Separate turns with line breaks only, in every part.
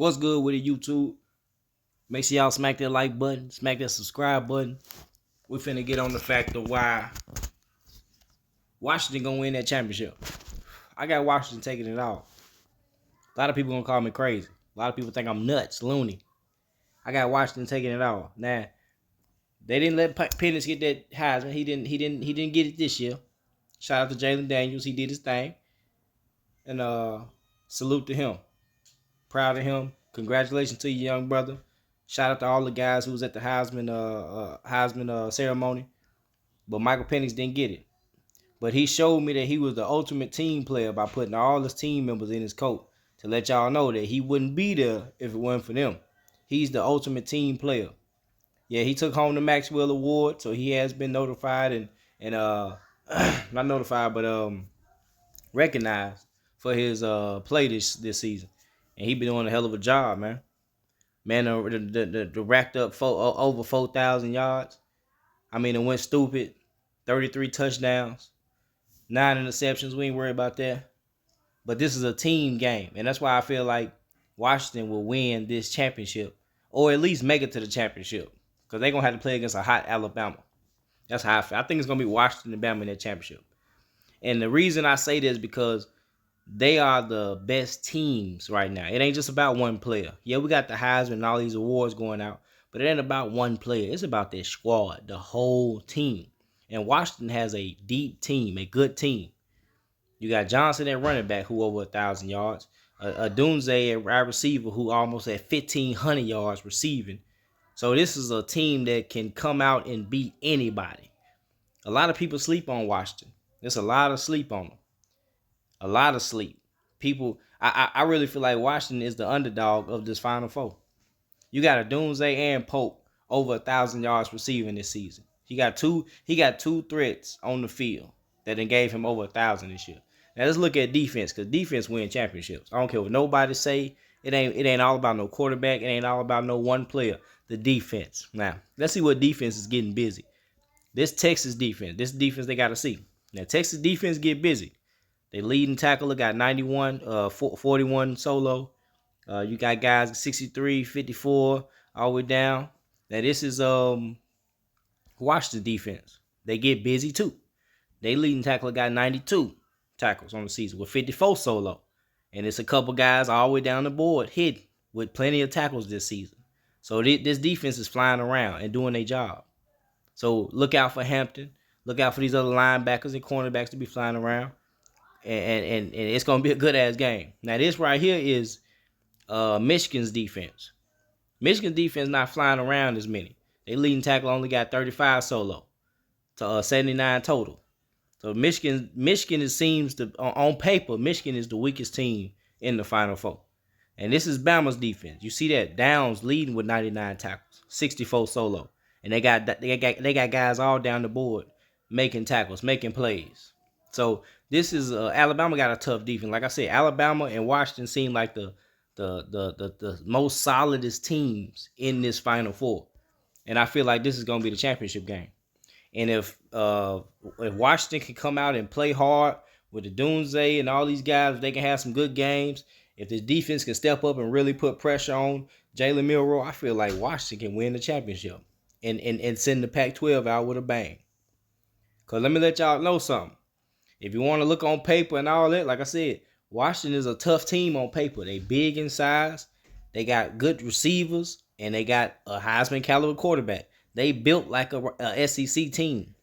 What's good with it, YouTube? Make sure y'all smack that like button, smack that subscribe button. We finna get on the fact of why Washington gonna win that championship. I got Washington taking it all. A lot of people gonna call me crazy. A lot of people think I'm nuts, loony. I got Washington taking it all. Now, they didn't let Penix get that Heisman. He didn't get it this year. Shout out to Jalen Daniels. He did his thing. And salute to him. Proud of him. Congratulations to you, young brother. Shout out to all the guys who was at the Heisman ceremony. But Michael Penix didn't get it. But he showed me that he was the ultimate team player by putting all his team members in his coat to let y'all know that he wouldn't be there if it wasn't for them. He's the ultimate team player. Yeah, he took home the Maxwell Award, so he has been notified and not notified, but recognized for his play this season. And he been doing a hell of a job, man. Man, the racked up over 4,000 yards. I mean, it went stupid. 33 touchdowns, 9 interceptions. We ain't worried about that. But this is a team game, and that's why I feel like Washington will win this championship, or at least make it to the championship, because they're going to have to play against a hot Alabama. That's how I feel. I think it's going to be Washington and Bama in that championship. And the reason I say this is because they are the best teams right now. It ain't just about one player. Yeah, we got the Heisman and all these awards going out, but it ain't about one player. It's about their squad, the whole team. And Washington has a deep team, a good team. You got Johnson at running back, who over 1,000 yards. A Dunze at wide receiver, who almost at 1,500 yards receiving. So this is a team that can come out and beat anybody. A lot of people sleep on Washington. There's a lot of sleep on them. A lot of sleep. People, I really feel like Washington is the underdog of this Final Four. You got a Dunze and Pope over 1,000 yards receiving this season. He got two threats on the field that then gave him over 1,000 this year. Now let's look at defense, because defense wins championships. I don't care what nobody say. It ain't all about no quarterback. It ain't all about no one player. The defense. Now let's see what defense is getting busy. This Texas defense. This defense they got to see. Now Texas defense get busy. They leading tackler got 91, 41 solo. You got guys 63, 54, all the way down. Now this is Washington defense. They get busy too. They leading tackler got 92 tackles on the season with 54 solo. And it's a couple guys all the way down the board hidden with plenty of tackles this season. So this defense is flying around and doing their job. So look out for Hampton. Look out for these other linebackers and cornerbacks to be flying around. And it's going to be a good-ass game. Now, this right here is Michigan's defense. Michigan's defense not flying around as many. They leading tackle only got 35 solo to 79 total. So Michigan it seems to, on paper, Michigan is the weakest team in the Final Four. And this is Bama's defense. You see that Downs leading with 99 tackles, 64 solo. And they got guys all down the board making tackles, making plays. So this is Alabama got a tough defense. Like I said, Alabama and Washington seem like the most solidest teams in this Final Four. And I feel like this is going to be the championship game. And if Washington can come out and play hard with the Dunze and all these guys, if they can have some good games, if the defense can step up and really put pressure on Jalen Milroe, I feel like Washington can win the championship and send the Pac-12 out with a bang. Because let me let y'all know something. If you want to look on paper and all that, like I said, Washington is a tough team on paper. They big in size. They got good receivers, and they got a Heisman caliber quarterback. They built like a SEC team.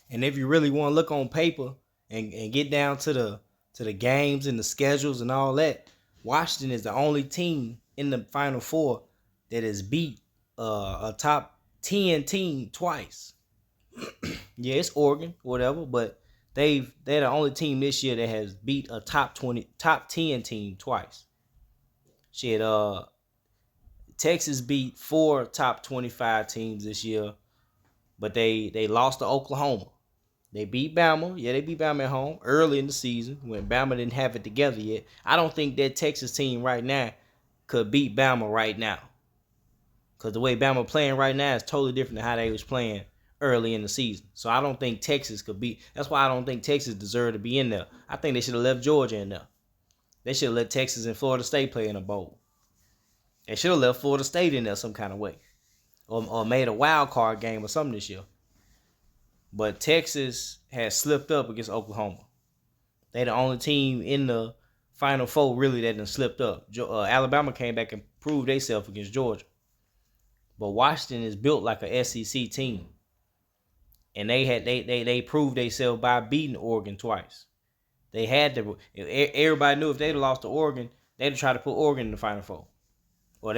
And if you really want to look on paper and get down to the games and the schedules and all that, Washington is the only team in the Final Four that has beat a top 10 team twice. Yeah, it's Oregon, whatever, but they're the only team this year that has beat a top 10 team twice. Shit, Texas beat 4 top 25 teams this year, but they lost to Oklahoma. They beat Bama. Yeah, they beat Bama at home early in the season when Bama didn't have it together yet. I don't think that Texas team right now could beat Bama right now, because the way Bama playing right now is totally different than how they was playing early in the season. So I don't think Texas could beat. That's why I don't think Texas deserved to be in there. I think they should have left Georgia in there. They should have let Texas and Florida State play in a bowl. They should have left Florida State in there some kind of way, or made a wild card game or something this year. But Texas has slipped up against Oklahoma. They the only team in the Final Four really that done slipped up. Alabama came back and proved themselves against Georgia. But Washington is built like a SEC team. And they proved themselves by beating Oregon twice. They had to. Everybody knew if they'd lost to Oregon, they'd try to put Oregon in the Final Four. Or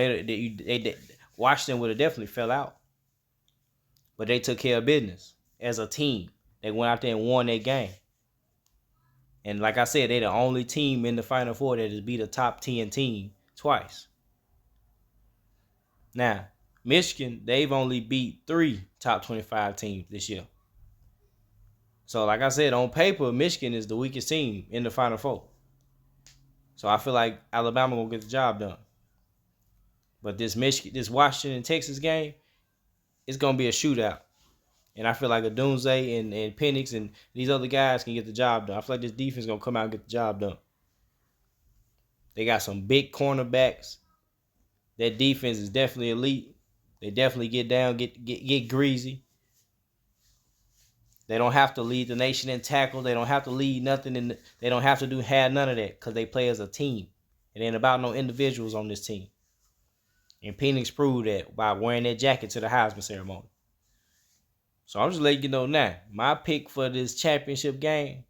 Washington would have definitely fell out. But they took care of business as a team. They went out there and won that game. And like I said, they're the only team in the Final Four that has beat a top 10 team twice. Now, Michigan, they've only beat 3 top 25 teams this year. So like I said, on paper, Michigan is the weakest team in the Final Four. So I feel like Alabama will get the job done. But this Washington and Texas game, it's gonna be a shootout. And I feel like Odunze and Penix and these other guys can get the job done. I feel like this defense is gonna come out and get the job done. They got some big cornerbacks. That defense is definitely elite. They definitely get down, get greasy. They don't have to lead the nation in tackle. They don't have to lead nothing. They don't have to have none of that because they play as a team. It ain't about no individuals on this team. And Penix proved that by wearing that jacket to the Heisman ceremony. So I'm just letting you know now. My pick for this championship game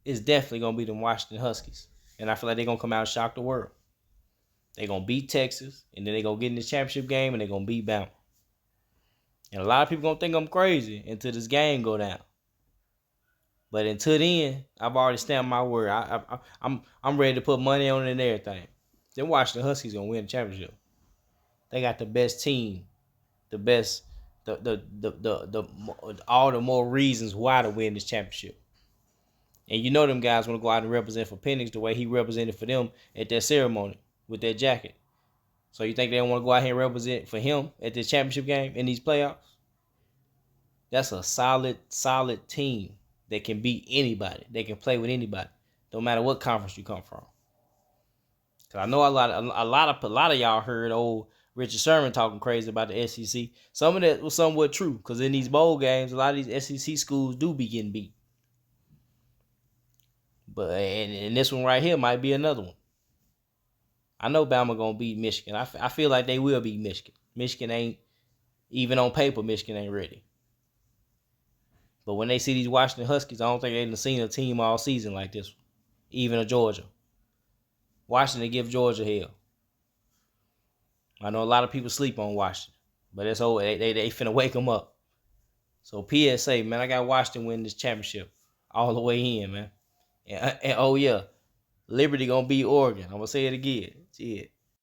is definitely going to be the Washington Huskies. And I feel like they're going to come out and shock the world. They're going to beat Texas. And then they're going to get in this championship game and they're going to beat Bama. And a lot of people going to think I'm crazy until this game go down. But until then, I've already stamped my word. I'm ready to put money on it and everything. Then Washington Huskies going to win the championship. They got the best team. The best... all the more reasons why to win this championship. And you know them guys want to go out and represent for Penix the way he represented for them at that ceremony with that jacket. So you think they don't want to go out here and represent for him at this championship game in these playoffs? That's a solid team that can beat anybody. They can play with anybody, no matter what conference you come from. Cause I know a lot of y'all heard old Richard Sherman talking crazy about the SEC. Some of that was somewhat true, because in these bowl games, a lot of these SEC schools do be getting beat. But and this one right here might be another one. I know Bama gonna beat Michigan. I feel like they will beat Michigan. Michigan ain't, even on paper, Michigan ain't ready. But when they see these Washington Huskies, I don't think they've seen a team all season like this one. Even a Georgia. Washington give Georgia hell. I know a lot of people sleep on Washington, but it's over. They finna wake them up. So P.S.A, man, I got Washington win this championship all the way in, man. And oh yeah, Liberty gonna beat Oregon. I'm gonna say it again. Shit.